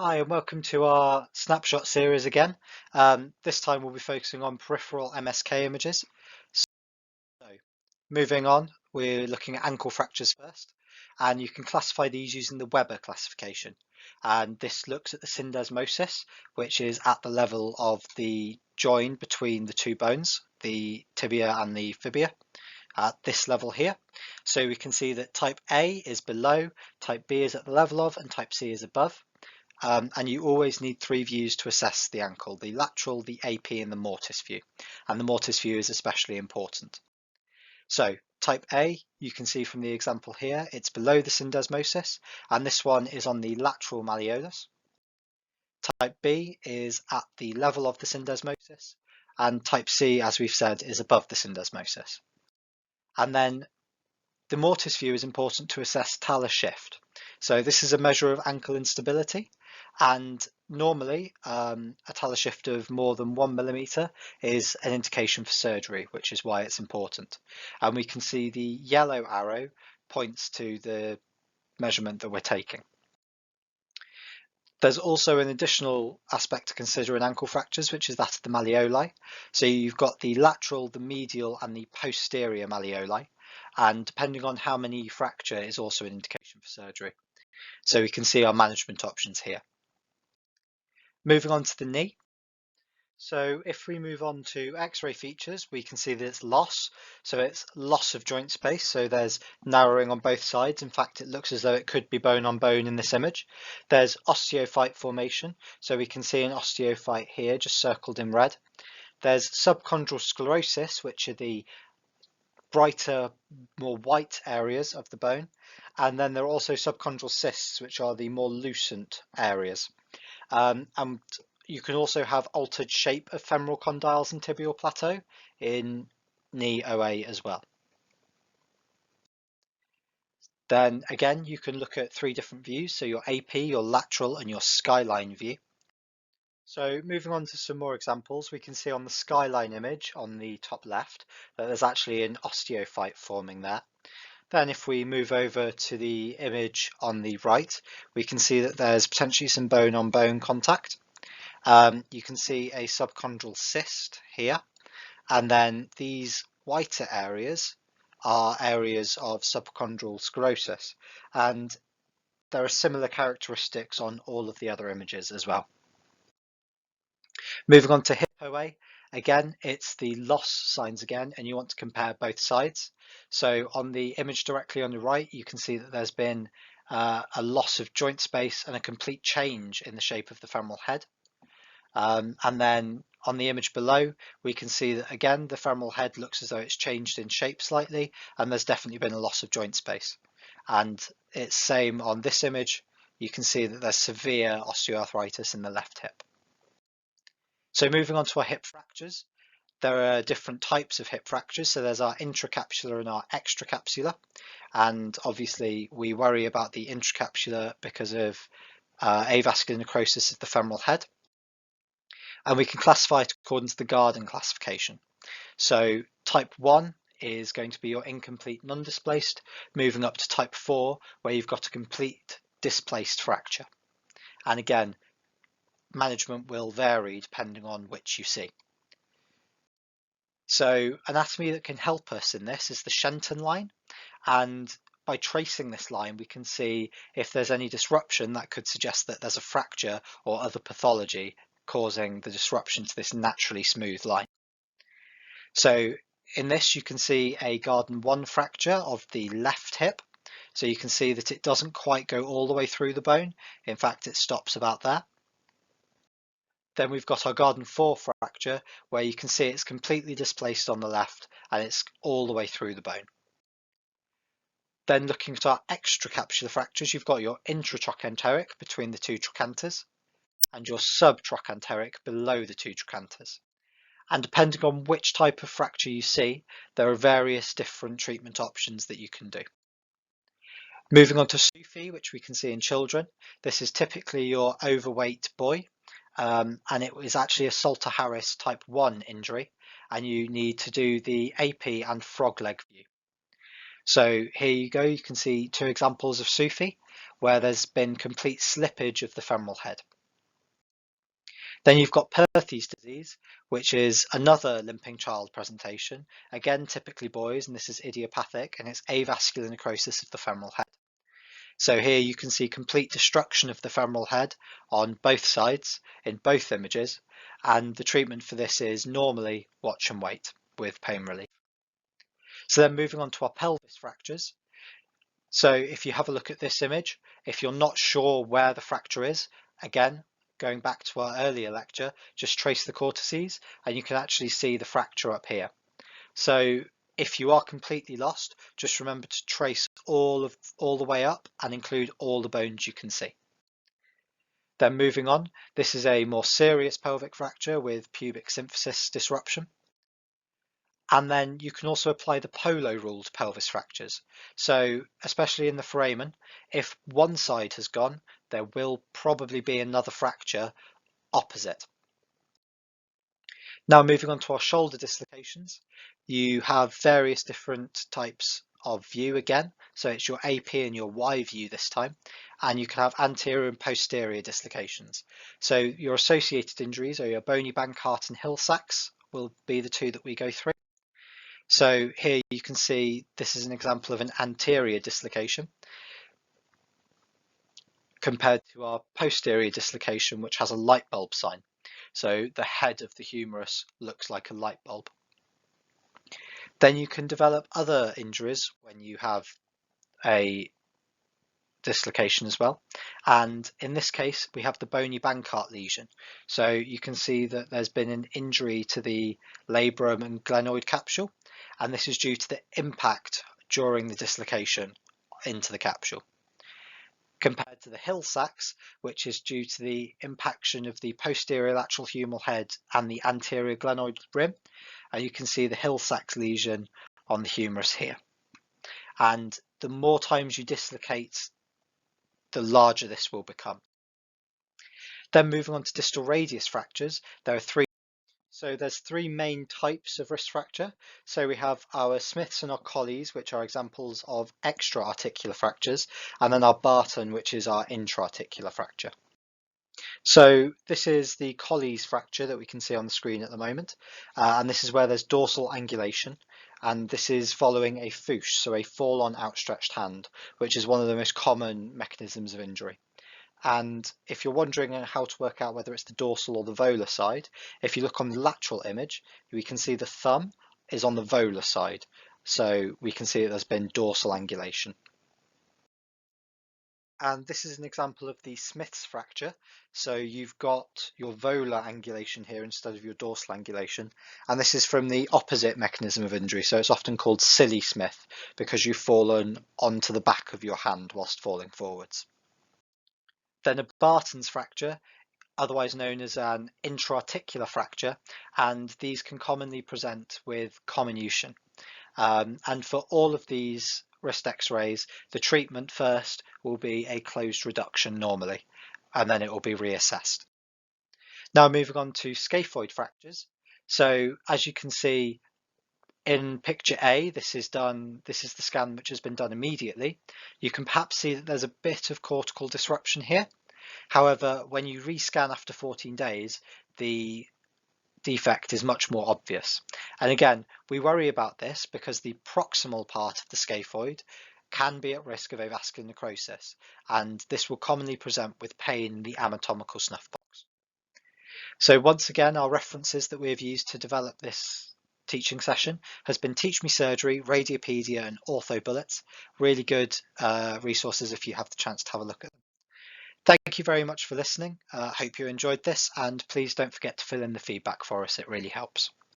Hi and welcome to our Snapshot series again. This time we'll be focusing on peripheral MSK images. So, moving on, we're looking at ankle fractures first, and you can classify these using the Weber classification. And this looks at the syndesmosis, which is at the level of the join between the two bones, the tibia and the fibia, at this level here. So we can see that type A is below, type B is at the level of, and type C is above. And you always need three views to assess the ankle: the lateral, the AP, and the mortise view. And the mortise view is especially important. So type A, you can see from the example here, it's below the syndesmosis, and this one is on the lateral malleolus. Type B is at the level of the syndesmosis, and type C, as we've said, is above the syndesmosis. And then the mortise view is important to assess talus shift. So this is a measure of ankle instability, and normally a talus shift of more than 1 millimeter is an indication for surgery, which is why it's important. And we can see the yellow arrow points to the measurement that we're taking. There's also an additional aspect to consider in ankle fractures, which is that of the malleoli. So you've got the lateral, the medial, and the posterior malleoli. And depending on how many you fracture is also an indication for surgery. So we can see our management options here. Moving on to the knee. So if we move on to X-ray features, we can see that it's loss. So it's loss of joint space. So there's narrowing on both sides. In fact, it looks as though it could be bone on bone in this image. There's osteophyte formation. So we can see an osteophyte here, just circled in red. There's subchondral sclerosis, which are the brighter, more white areas of the bone. And then there are also subchondral cysts, which are the more lucent areas. And you can also have altered shape of femoral condyles and tibial plateau in knee OA as well. Then again, you can look at three different views. So your AP, your lateral, and your skyline view. So moving on to some more examples, we can see on the skyline image on the top left that there's actually an osteophyte forming there. Then if we move over to the image on the right, we can see that there's potentially some bone on bone contact. You can see a subchondral cyst here, and then these whiter areas are areas of subchondral sclerosis, and there are similar characteristics on all of the other images as well. Moving on to hip OA, again, it's the loss signs again, and you want to compare both sides. So on the image directly on the right, you can see that there's been a loss of joint space and a complete change in the shape of the femoral head. And then on the image below, we can see that again, the femoral head looks as though it's changed in shape slightly, and there's definitely been a loss of joint space. And it's same on this image. You can see that there's severe osteoarthritis in the left hip. So moving on to our hip fractures, there are different types of hip fractures. So there's our intracapsular and our extracapsular. And obviously we worry about the intracapsular because of avascular necrosis of the femoral head. And we can classify it according to the Garden classification. So type 1 is going to be your incomplete non-displaced, moving up to type 4, where you've got a complete displaced fracture. And again, management will vary depending on which you see. So anatomy that can help us in this is the Shenton line, and by tracing this line we can see if there's any disruption that could suggest that there's a fracture or other pathology causing the disruption to this naturally smooth line. So in this you can see a Garden 1 fracture of the left hip. So you can see that it doesn't quite go all the way through the bone. In fact, it stops about there. Then we've got our Garden 4 fracture, where you can see it's completely displaced on the left and it's all the way through the bone. Then looking at our extracapsular fractures, you've got your intratrochanteric between the two trochanters and your subtrochanteric below the two trochanters. And depending on which type of fracture you see, there are various different treatment options that you can do. Moving on to Sufi, which we can see in children. This is typically your overweight boy, and it is actually a Salter-Harris type 1 injury, and you need to do the AP and frog leg view. So here you go, you can see two examples of Sufi. where there's been complete slippage of the femoral head. Then you've got Perthes disease, which is another limping child presentation, again typically boys, and this is idiopathic, and it's avascular necrosis of the femoral head. So here you can see complete destruction of the femoral head on both sides in both images, and the treatment for this is normally watch and wait with pain relief. So then moving on to our pelvis fractures. So if you have a look at this image, if you're not sure where the fracture is, again, going back to our earlier lecture, just trace the cortices and you can actually see the fracture up here. So if you are completely lost, just remember to trace all the way up and include all the bones you can see. Then moving on, this is a more serious pelvic fracture with pubic symphysis disruption. And then you can also apply the Polo rule to pelvis fractures. So especially in the foramen, if one side has gone, there will probably be another fracture opposite. Now moving on to our shoulder dislocations, you have various different types of view again. So it's your AP and your Y view this time, and you can have anterior and posterior dislocations. So your associated injuries are your bony Bankart and Hill-Sachs will be the two that we go through. So here you can see this is an example of an anterior dislocation compared to our posterior dislocation, which has a light bulb sign. So the head of the humerus looks like a light bulb. Then you can develop other injuries when you have a dislocation as well. And in this case, we have the bony Bankart lesion. So you can see that there's been an injury to the labrum and glenoid capsule, and this is due to the impact during the dislocation into the capsule. Compared to the Hill-Sachs, which is due to the impaction of the posterior lateral humeral head and the anterior glenoid rim, and you can see the Hill-Sachs lesion on the humerus here. And the more times you dislocate, the larger this will become. Then moving on to distal radius fractures, there are three. So there's three main types of wrist fracture. So we have our Smiths and our Colles, which are examples of extra-articular fractures, and then our Barton, which is our intra-articular fracture. So this is the Colles fracture that we can see on the screen at the moment, and this is where there's dorsal angulation, and this is following a fouche, so a fall-on outstretched hand, which is one of the most common mechanisms of injury. And if you're wondering how to work out whether it's the dorsal or the volar side, if you look on the lateral image, we can see the thumb is on the volar side. So we can see that there's been dorsal angulation. And this is an example of the Smith's fracture. So you've got your volar angulation here instead of your dorsal angulation. And this is from the opposite mechanism of injury. So it's often called silly Smith because you've fallen onto the back of your hand whilst falling forwards. Then a Barton's fracture, otherwise known as an intra-articular fracture, and these can commonly present with comminution. And for all of these wrist x-rays, the treatment first will be a closed reduction normally, and then it will be reassessed. Now moving on to scaphoid fractures. So as you can see in picture A, this is the scan which has been done immediately. You can perhaps see that there's a bit of cortical disruption here. However, when you rescan after 14 days, the defect is much more obvious. And again, we worry about this because the proximal part of the scaphoid can be at risk of avascular necrosis, and this will commonly present with pain in the anatomical snuff box. So once again, our references that we have used to develop this teaching session has been Teach Me Surgery, Radiopedia and Ortho Bullets. Really good resources if you have the chance to have a look at them. Thank you very much for listening. Hope you enjoyed this, and please don't forget to fill in the feedback for us. It really helps.